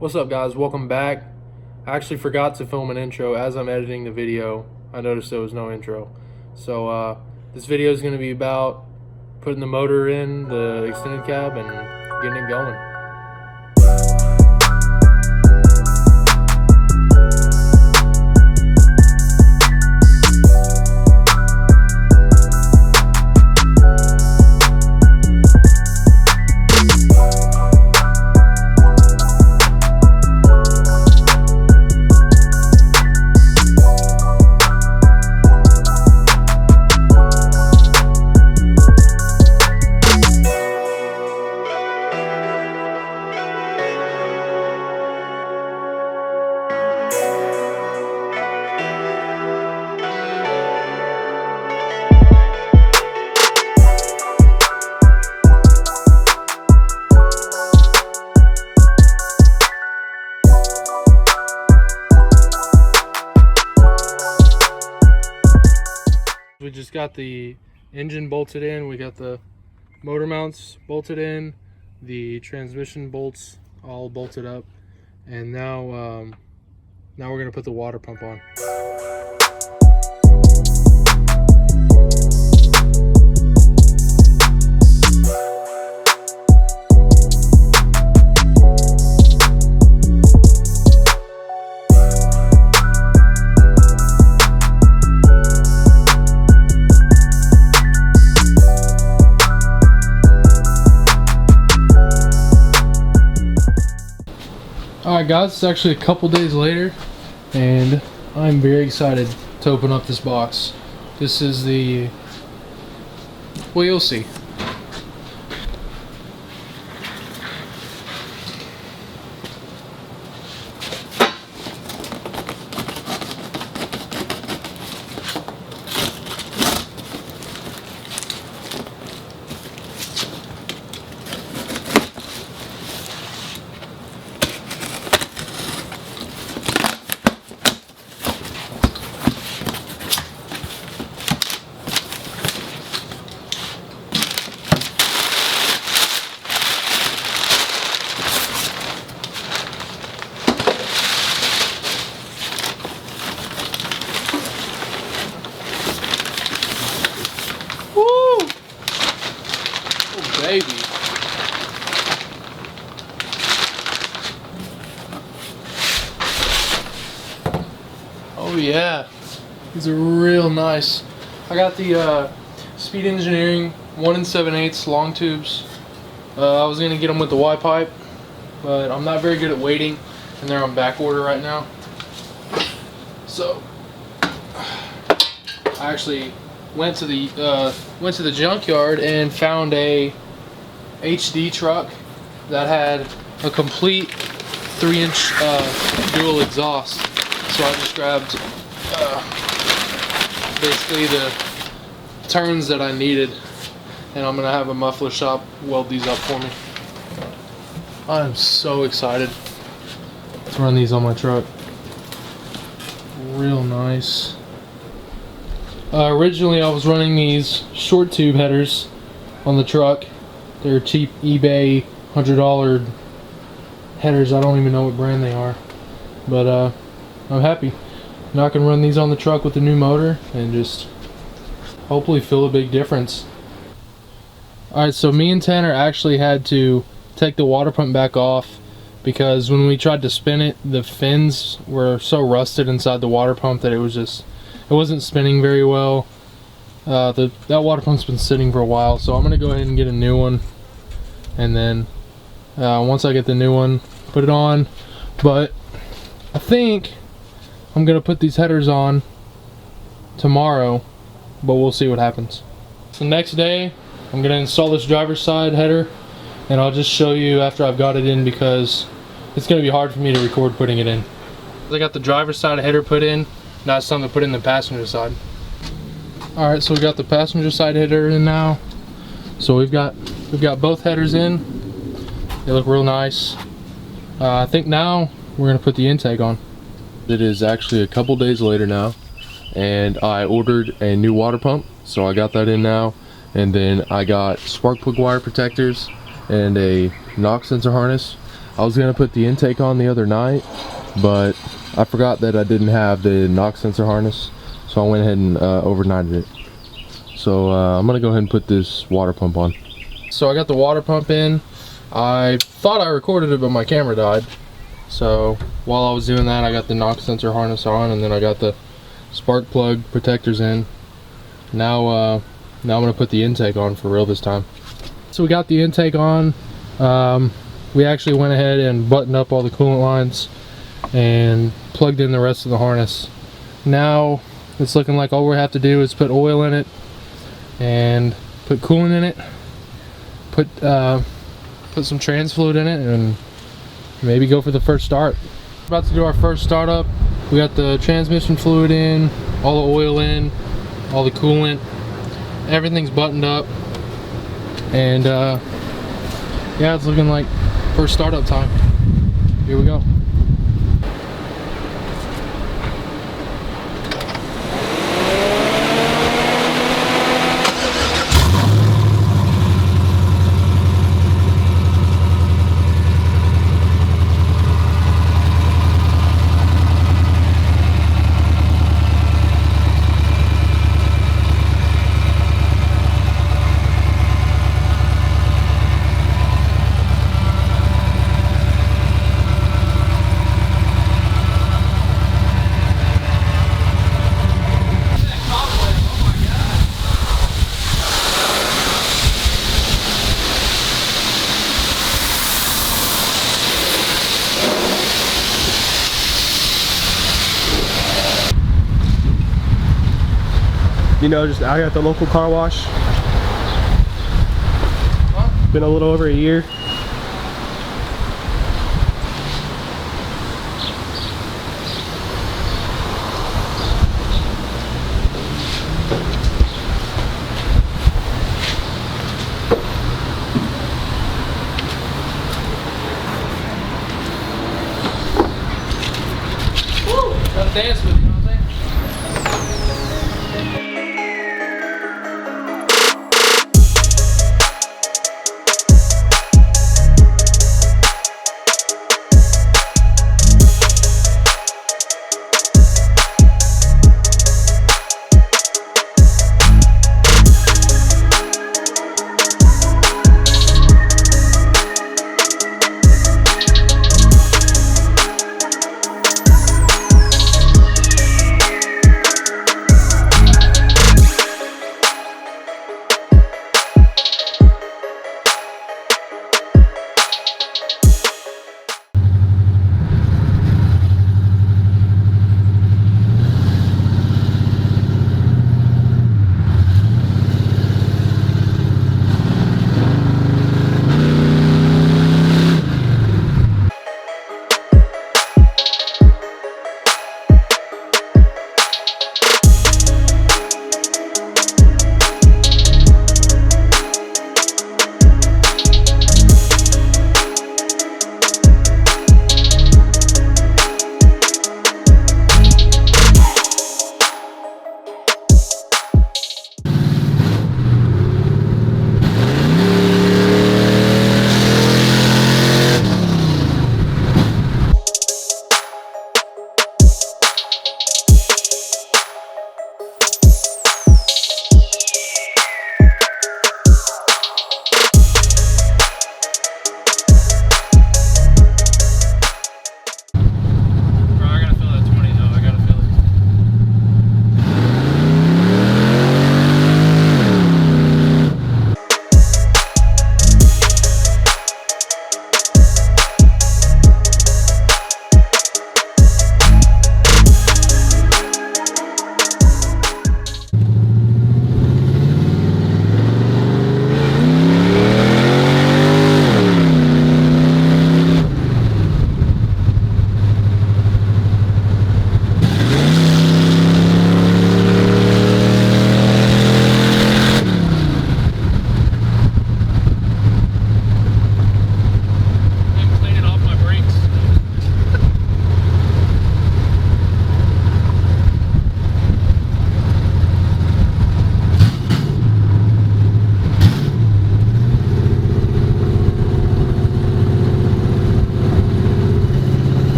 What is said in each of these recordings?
What's up, guys? Welcome back. I actually forgot to film an intro. As I'm editing the video, I noticed there was no intro. So this video is going to be about putting the motor in the extended cab and getting it going. We just got the engine bolted in, we got the motor mounts bolted in, the transmission bolts all bolted up, and now we're gonna put the water pump on. Alright guys, it's actually a couple days later and I'm very excited to open up this box. This is well, you'll see. Baby. Oh yeah, these are real nice. I got the Speed Engineering 1 7/8 long tubes. I was gonna get them with the Y pipe, but I'm not very good at weighting, and they're on back order right now. So I actually went to the junkyard and found a HD truck that had a complete 3-inch dual exhaust. So I just grabbed basically the turns that I needed, and I'm gonna have a muffler shop weld these up for me. I'm so excited to run these on my truck. Real nice. Originally I was running these short tube headers on the truck. They're cheap eBay $100 headers. I don't even know what brand they are, but I'm happy. Now I can run these on the truck with the new motor and just hopefully feel a big difference. Alright, so me and Tanner actually had to take the water pump back off because when we tried to spin it, the fins were so rusted inside the water pump that it wasn't spinning very well. That water pump's been sitting for a while, so I'm gonna go ahead and get a new one, and then once I get the new one, put it on. But I think I'm gonna put these headers on tomorrow, but we'll see what happens. So next day I'm gonna install this driver's side header, and I'll just show you after I've got it in because it's gonna be hard for me to record putting it in. I got the driver's side header put in. Now it's time to put in the passenger side. Alright, so we got the passenger side header in now. So we've got both headers in. They look real nice. I think now we're gonna put the intake on. It is actually a couple days later now, and I ordered a new water pump, so I got that in now. And then I got spark plug wire protectors and a knock sensor harness. I was gonna put the intake on the other night, but I forgot that I didn't have the knock sensor harness, so I went ahead and overnighted it. So I'm gonna go ahead and put this water pump on. So I got the water pump in. I thought I recorded it, but my camera died. So while I was doing that, I got the knock sensor harness on, and then I got the spark plug protectors in. Now I'm gonna put the intake on for real this time. So we got the intake on. We actually went ahead and buttoned up all the coolant lines and plugged in the rest of the harness. Now it's looking like all we have to do is put oil in it and put coolant in it, put some trans fluid in it, and maybe go for the first start. About to do our first startup. We got the transmission fluid in, all the oil in, all the coolant, everything's buttoned up, and yeah, it's looking like first startup time. Here we go. You know, just out here at the local car wash. Been a little over a year. Woo! Gotta dance with you, know what I'm saying?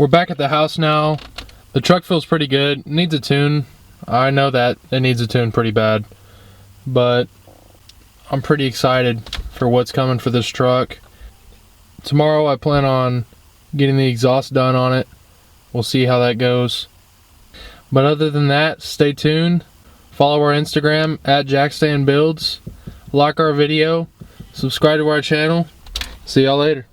We're back at the house now. The truck feels pretty good. It needs a tune. I know that it needs a tune pretty bad, but I'm pretty excited for what's coming for this truck. Tomorrow I plan on getting the exhaust done on it. We'll see how that goes. But other than that, stay tuned. Follow our Instagram at JackStanBuilds. Like our video. Subscribe to our channel. See y'all later.